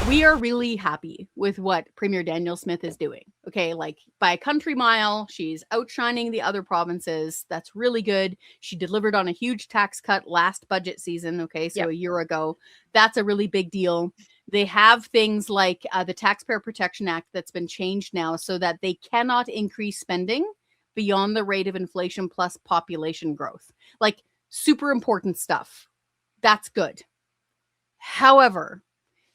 we are really happy with what Premier Danielle Smith is doing. Okay, like by a country mile, she's outshining the other provinces. That's really good. She delivered on a huge tax cut last budget season. Okay, so a year ago. That's a really big deal. They have things like the Taxpayer Protection Act that's been changed now so that they cannot increase spending beyond the rate of inflation plus population growth. Like super important stuff. That's good. However,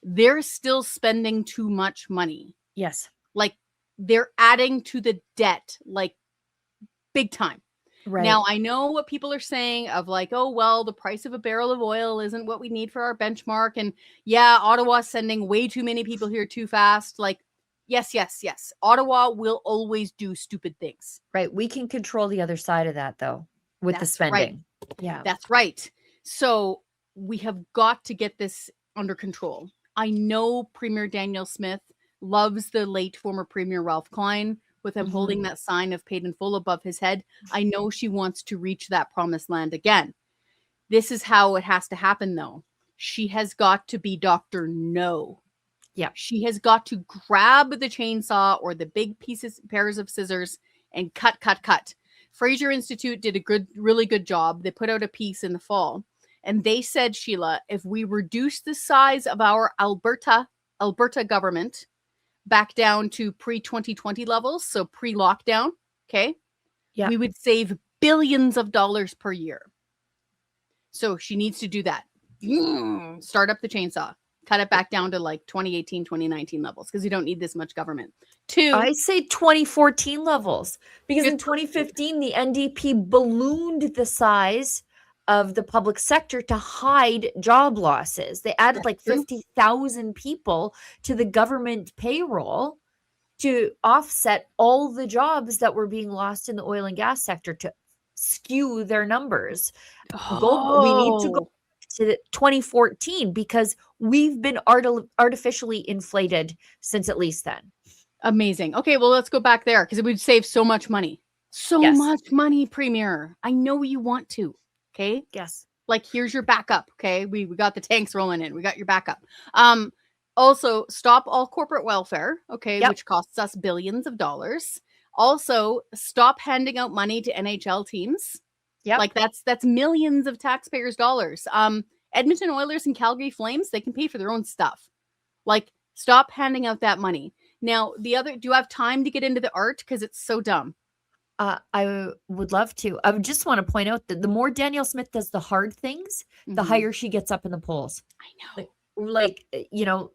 they're still spending too much money. Yes. Like they're adding to the debt, like big time. Right. Now, I know what people are saying of like, oh, well, the price of a barrel of oil isn't what we need for our benchmark. And yeah, Ottawa's sending way too many people here too fast. Like, yes. Ottawa will always do stupid things. Right. We can control the other side of that, though, with the spending. Right. Yeah, that's right. So we have got to get this under control. I know Premier Danielle Smith loves the late former Premier Ralph Klein with him holding that sign of paid in full above his head. I know she wants to reach that promised land again. This is how it has to happen, though. She has got to be Dr. No. Yeah. She has got to grab the chainsaw or the big pairs of scissors and cut. Fraser Institute did a really good job. They put out a piece in the fall. And they said, Sheila, if we reduce the size of our Alberta government back down to pre-2020 levels, so pre-lockdown, okay, we would save billions of dollars per year. So she needs to do that. Start up the chainsaw. Cut it back down to like 2018, 2019 levels because you don't need this much government. I say 2014 levels because in 2015, the NDP ballooned the size of the public sector to hide job losses. They added like 50,000 people to the government payroll to offset all the jobs that were being lost in the oil and gas sector to skew their numbers. We need to go to 2014 because we've been artificially inflated since at least then. Amazing. Okay, well, let's go back there because it would save so much money. Much money, Premier. I know you want to. Okay. Yes. Like, here's your backup. Okay. We got the tanks rolling in. We got your backup. Also, stop all corporate welfare. Okay. Which costs us billions of dollars. Also, stop handing out money to NHL teams. Yeah. Like that's millions of taxpayers' dollars. Edmonton Oilers and Calgary Flames, they can pay for their own stuff. Like, stop handing out that money. Now, do you have time to get into the art? Because it's so dumb. I would love to. I just want to point out that the more Danielle Smith does the hard things, the higher she gets up in the polls. I know. Like, you know,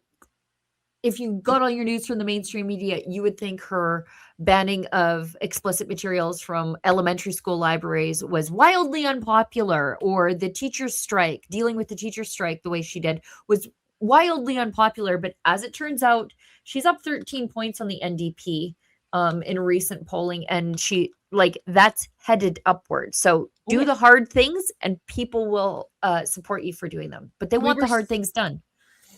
if you got all your news from the mainstream media, you would think her banning of explicit materials from elementary school libraries was wildly unpopular, or the teachers' strike, dealing with the teachers' strike the way she did was wildly unpopular. But as it turns out, she's up 13 points on the NDP. In recent polling, and that's headed upward. So do the hard things and people will support you for doing them, but they want the hard things done.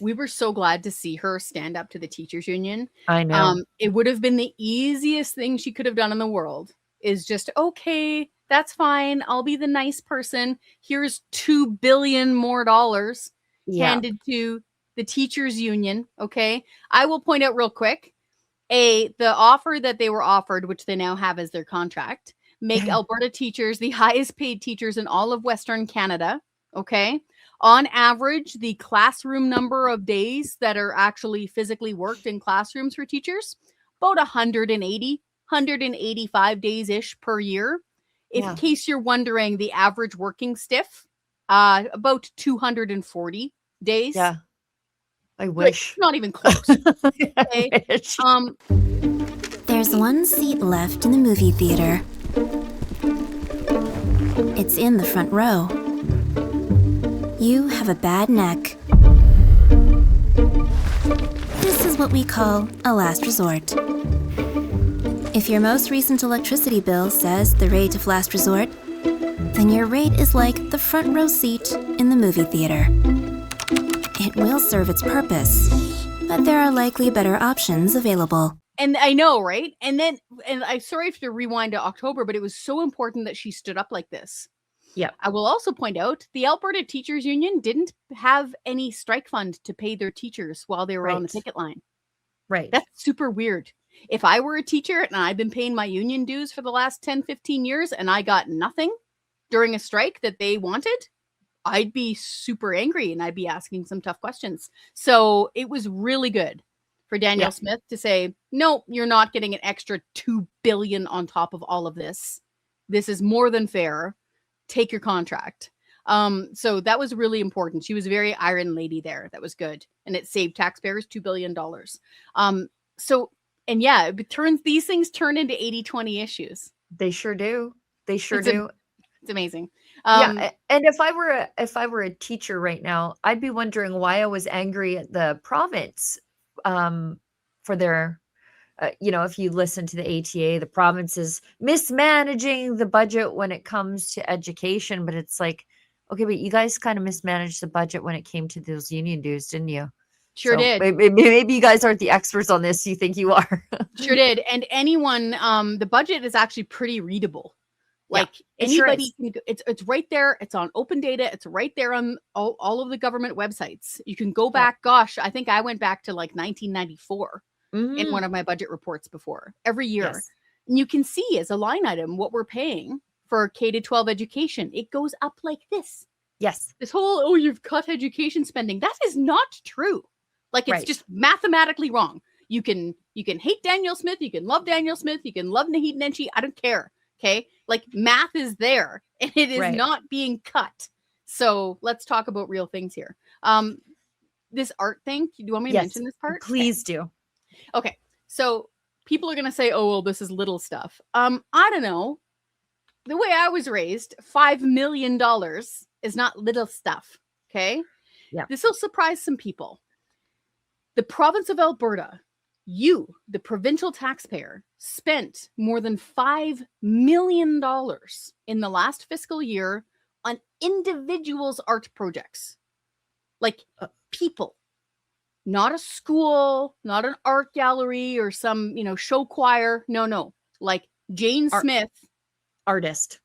We were so glad to see her stand up to the teachers union. I know. It would have been the easiest thing she could have done in the world is just, okay, that's fine. I'll be the nice person. Here's $2 billion more handed to the teachers union. Okay. I will point out real quick, the offer that they were offered, which they now have as their contract, make Alberta teachers the highest paid teachers in all of Western Canada. Okay. On average, the classroom number of days that are actually physically worked in classrooms for teachers, about 185 days-ish per year. In case you're wondering, the average working stiff, about 240 days. Yeah. I wish. Not even close. Okay. There's one seat left in the movie theater. It's in the front row. You have a bad neck. This is what we call a last resort. If your most recent electricity bill says the rate of last resort, then your rate is like the front row seat in the movie theater. It will serve its purpose, but there are likely better options available. And I know, right? And I'm sorry to rewind to October, but it was so important that she stood up like this. Yeah. I will also point out the Alberta Teachers Union didn't have any strike fund to pay their teachers while they were on the Right. picket line. Right. That's super weird. If I were a teacher and I've been paying my union dues for the last 10, 15 years and I got nothing during a strike that they wanted, I'd be super angry and I'd be asking some tough questions. So it was really good for Danielle Smith to say, no, you're not getting an extra $2 billion on top of all of this. This is more than fair. Take your contract. So that was really important. She was a very iron lady there. That was good. And it saved taxpayers $2 billion. These things turn into 80-20 issues. They sure do. They sure do. It's amazing. And if I were a teacher right now, I'd be wondering why I was angry at the province for their, if you listen to the ATA, the province is mismanaging the budget when it comes to education. But it's like, okay, but you guys kind of mismanaged the budget when it came to those union dues, didn't you? Sure did. Maybe you guys aren't the experts on this. You think you are. Sure did. And anyone, the budget is actually pretty readable. Like anybody can, it's right there. It's on open data. It's right there on all of the government websites. You can go back. Gosh, I think I went back to like 1994 in one of my budget reports before every year. Yes. And you can see as a line item what we're paying for K-12 education. It goes up like this. Yes. This whole, you've cut education spending. That is not true. Like it's just mathematically wrong. You can hate Danielle Smith. You can love Danielle Smith. You can love Naheed Nenshi. I don't care. Okay. Like math is there and it is not being cut. So let's talk about real things here. This art thing. Do you want me to mention this part? Please do. Okay. So people are going to say, oh, well, this is little stuff. I don't know. The way I was raised, $5 million is not little stuff. Okay. Yeah. This will surprise some people. The province of Alberta, you, the provincial taxpayer, spent more than $5 million in the last fiscal year on individuals' art projects. Like people, not a school, not an art gallery or some, show choir. No. Like Jane Smith, artist,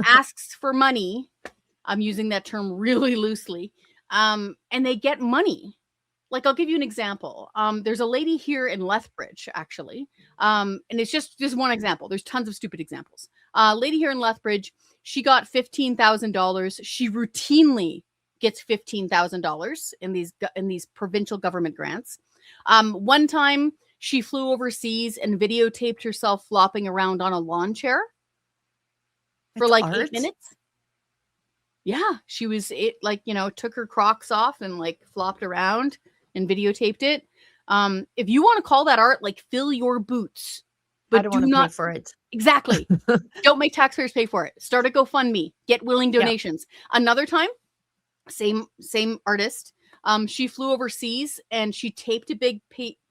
asks for money. I'm using that term really loosely. And they get money. Like, I'll give you an example. There's a lady here in Lethbridge, actually. And it's just one example. There's tons of stupid examples. Lady here in Lethbridge, she got $15,000. She routinely gets $15,000 in these provincial government grants. One time she flew overseas and videotaped herself flopping around on a lawn chair for like 8 minutes. Yeah, she was took her Crocs off and like flopped around and videotaped it. If you want to call that art, like fill your boots, but I don't want to pay for it. Exactly. Don't make taxpayers pay for it. Start a GoFundMe. Get willing donations. Yeah. Another time, same artist. She flew overseas and she taped a big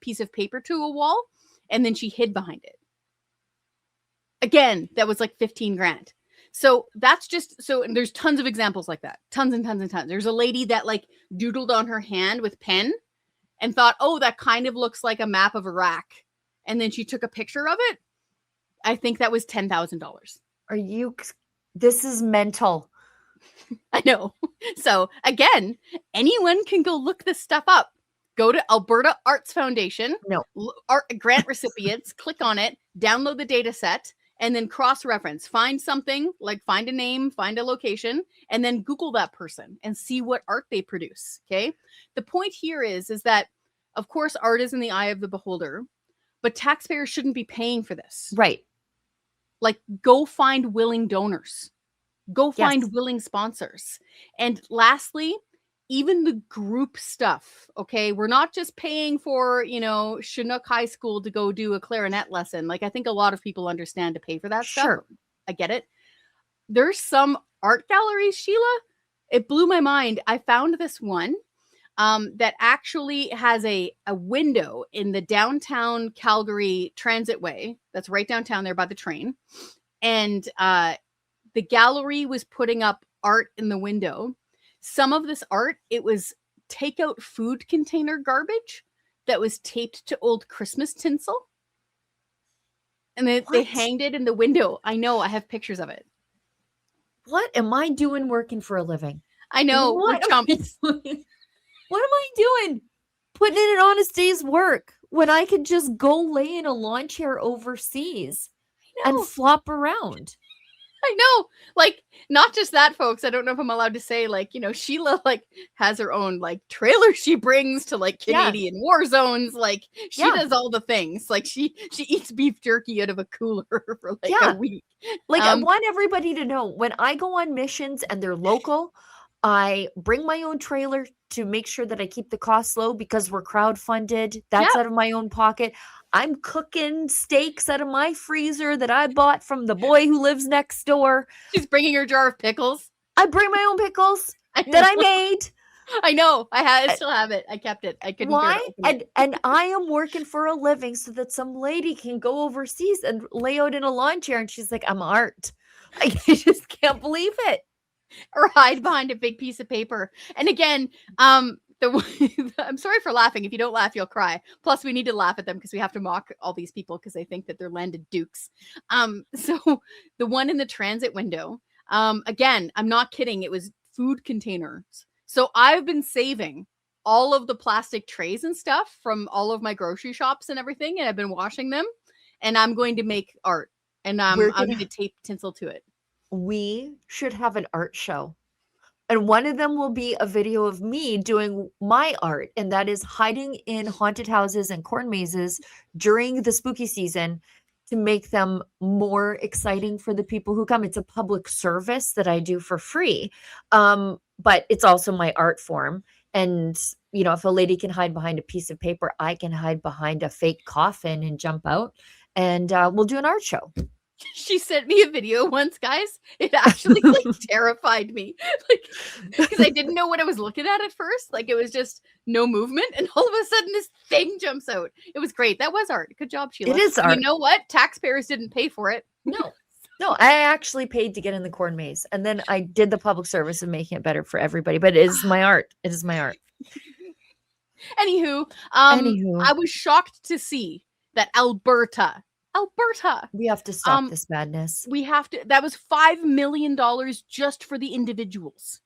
piece of paper to a wall, and then she hid behind it. Again, that was like 15 grand. So that's and there's tons of examples like that. Tons and tons and tons. There's a lady that like doodled on her hand with pen and thought, oh, that kind of looks like a map of Iraq. And then she took a picture of it. I think that was $10,000. This is mental. I know. So again, anyone can go look this stuff up. Go to Alberta Arts Foundation. No. Art grant recipients, click on it, download the data set, and then cross-reference. Find something, like find a name, find a location, and then Google that person and see what art they produce, okay? The point here is that, of course, art is in the eye of the beholder, but taxpayers shouldn't be paying for this. Right. Like, go find willing donors. Go find willing sponsors. And lastly, even the group stuff, okay? We're not just paying for, Chinook High School to go do a clarinet lesson. Like, I think a lot of people understand to pay for that stuff. Sure. I get it. There's some art galleries, Sheila. It blew my mind. I found this one that actually has a window in the downtown Calgary Transitway. That's right downtown there by the train. And the gallery was putting up art in the window. Some of this art, it was takeout food container garbage that was taped to old Christmas tinsel. And they hanged it in the window. I know, I have pictures of it. what am I doing working for a living? I know. We're What am I chumps. doing? What am I doing? Putting in an honest day's work when I could just go lay in a lawn chair overseas and know. flop around. I know. Like, not just that, folks. I don't know if I'm allowed to say, like, you know, Sheila, like, has her own, like, trailer she brings to, like, Canadian war zones. Like, she does all the things. Like, she eats beef jerky out of a cooler for, like, a week. Like, I want everybody to know, when I go on missions and they're local, I bring my own trailer to make sure that I keep the costs low because we're crowdfunded. That's out of my own pocket. I'm cooking steaks out of my freezer that I bought from the boy who lives next door. She's bringing her jar of pickles. I bring my own pickles that I made. I know. I still have it. I kept it. I couldn't. Why? And I am working for a living so that some lady can go overseas and lay out in a lawn chair. And she's like, I'm art. I just can't believe it. Or hide behind a big piece of paper. And again, I'm sorry for laughing. If you don't laugh, you'll cry. Plus, we need to laugh at them because we have to mock all these people because they think that they're landed dukes. So the one in the transit window, again, I'm not kidding. It was food containers. So I've been saving all of the plastic trays and stuff from all of my grocery shops and everything, and I've been washing them. And I'm going to make art, and I'm going to tape tinsel to it. We should have an art show. And one of them will be a video of me doing my art. And that is hiding in haunted houses and corn mazes during the spooky season to make them more exciting for the people who come. It's a public service that I do for free. But it's also my art form. And, you know, if a lady can hide behind a piece of paper, I can hide behind a fake coffin and jump out. And we'll do an art show. She sent me a video once, guys. It actually like terrified me, like, because I didn't know what I was looking at first. Like, it was just no movement, and all of a sudden this thing jumps out. It was great. That was art. Good job, Sheila. It is art. You know what? Taxpayers didn't pay for it. No, I actually paid to get in the corn maze, and then I did the public service of making it better for everybody. But it is my art. It is my art. Anywho, I was shocked to see that Alberta. We have to stop this madness. We have to. That was $5 million just for the individuals.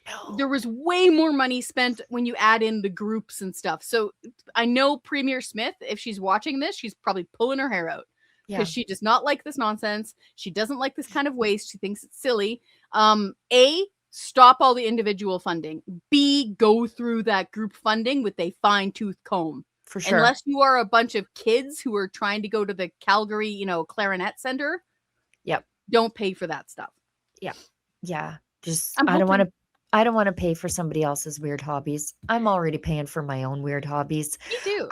No. There was way more money spent when you add in the groups and stuff. So I know Premier Smith, if she's watching this, she's probably pulling her hair out because she does not like this nonsense. She doesn't like this kind of waste. She thinks it's silly. A, stop all the individual funding. B, go through that group funding with a fine-tooth comb. For sure. Unless you are a bunch of kids who are trying to go to the Calgary, you know, Clarinet Center. Yep. Don't pay for that stuff. Yeah. Yeah. Just I don't want to pay for somebody else's weird hobbies. I'm already paying for my own weird hobbies. Me too.